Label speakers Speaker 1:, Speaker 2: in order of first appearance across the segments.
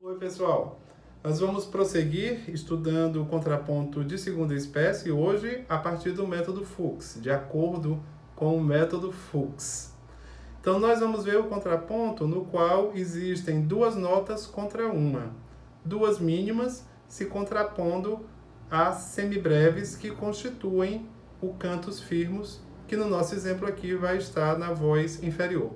Speaker 1: Oi, pessoal. Nós vamos prosseguir estudando o contraponto de segunda espécie hoje a partir do método Fuchs, de acordo com o método Fuchs. Então, nós vamos ver o contraponto no qual existem duas notas contra uma, duas mínimas se contrapondo às semibreves que constituem o cantus firmus, que no nosso exemplo aqui vai estar na voz inferior.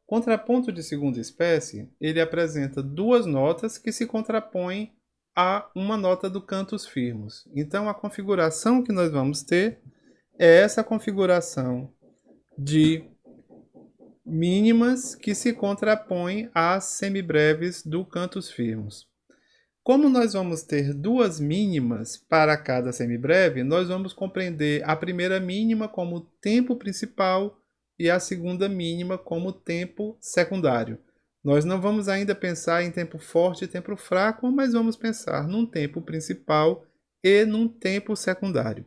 Speaker 1: Contraponto de segunda espécie, ele apresenta duas notas que se contrapõem a uma nota do cantus firmus. Então, a configuração que nós vamos ter é essa configuração de mínimas que se contrapõem às semibreves do cantus firmus. Como nós vamos ter duas mínimas para cada semibreve, nós vamos compreender a primeira mínima como tempo principal e a segunda mínima como tempo secundário. Nós não vamos ainda pensar em tempo forte e tempo fraco, mas vamos pensar num tempo principal e num tempo secundário.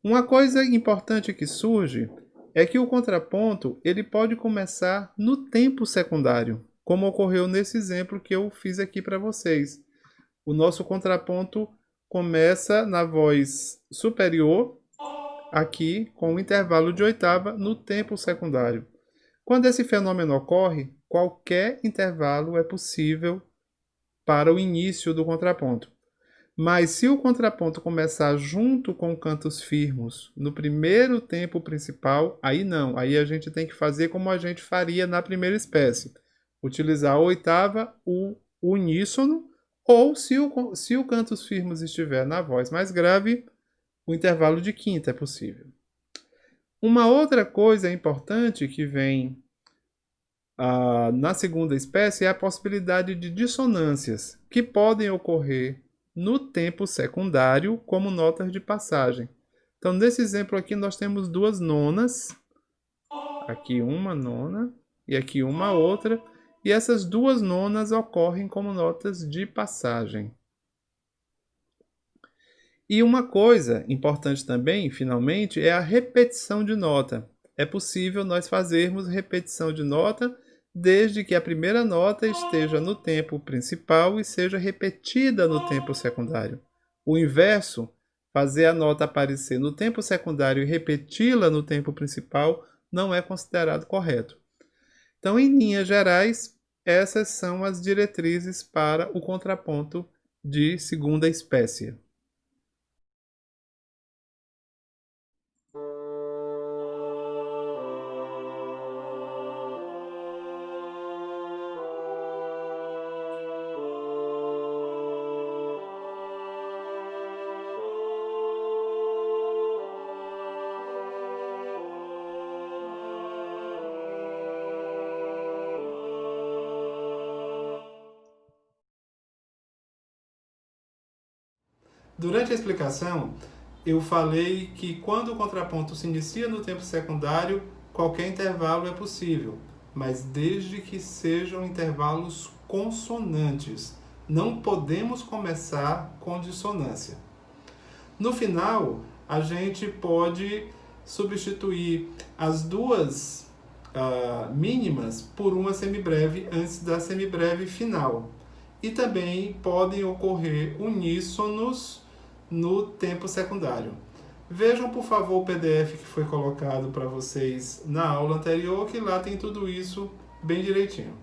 Speaker 1: Uma coisa importante que surge é que o contraponto ele pode começar no tempo secundário, como ocorreu nesse exemplo que eu fiz aqui para vocês. O nosso contraponto começa na voz superior, aqui com um intervalo de oitava no tempo secundário. Quando esse fenômeno ocorre, qualquer intervalo é possível para o início do contraponto. Mas se o contraponto começar junto com o cantus firmus no primeiro tempo principal, aí não. Aí a gente tem que fazer como a gente faria na primeira espécie. Utilizar a oitava, o uníssono, ou se o cantus firmus estiver na voz mais grave, o intervalo de quinta é possível. Uma outra coisa importante que vem na segunda espécie é a possibilidade de dissonâncias, que podem ocorrer no tempo secundário como notas de passagem. Então, nesse exemplo aqui, nós temos duas nonas, aqui uma nona e aqui uma outra, e essas duas nonas ocorrem como notas de passagem. E uma coisa importante também, finalmente, é a repetição de nota. É possível nós fazermos repetição de nota desde que a primeira nota esteja no tempo principal e seja repetida no tempo secundário. O inverso, fazer a nota aparecer no tempo secundário e repeti-la no tempo principal, não é considerado correto. Então, em linhas gerais, essas são as diretrizes para o contraponto de segunda espécie. Durante a explicação, eu falei que quando o contraponto se inicia no tempo secundário, qualquer intervalo é possível, mas desde que sejam intervalos consonantes. Não podemos começar com dissonância. No final, a gente pode substituir as duas mínimas por uma semibreve antes da semibreve final. E também podem ocorrer uníssonos no tempo secundário. Vejam, por favor, o PDF que foi colocado para vocês na aula anterior, que lá tem tudo isso bem direitinho.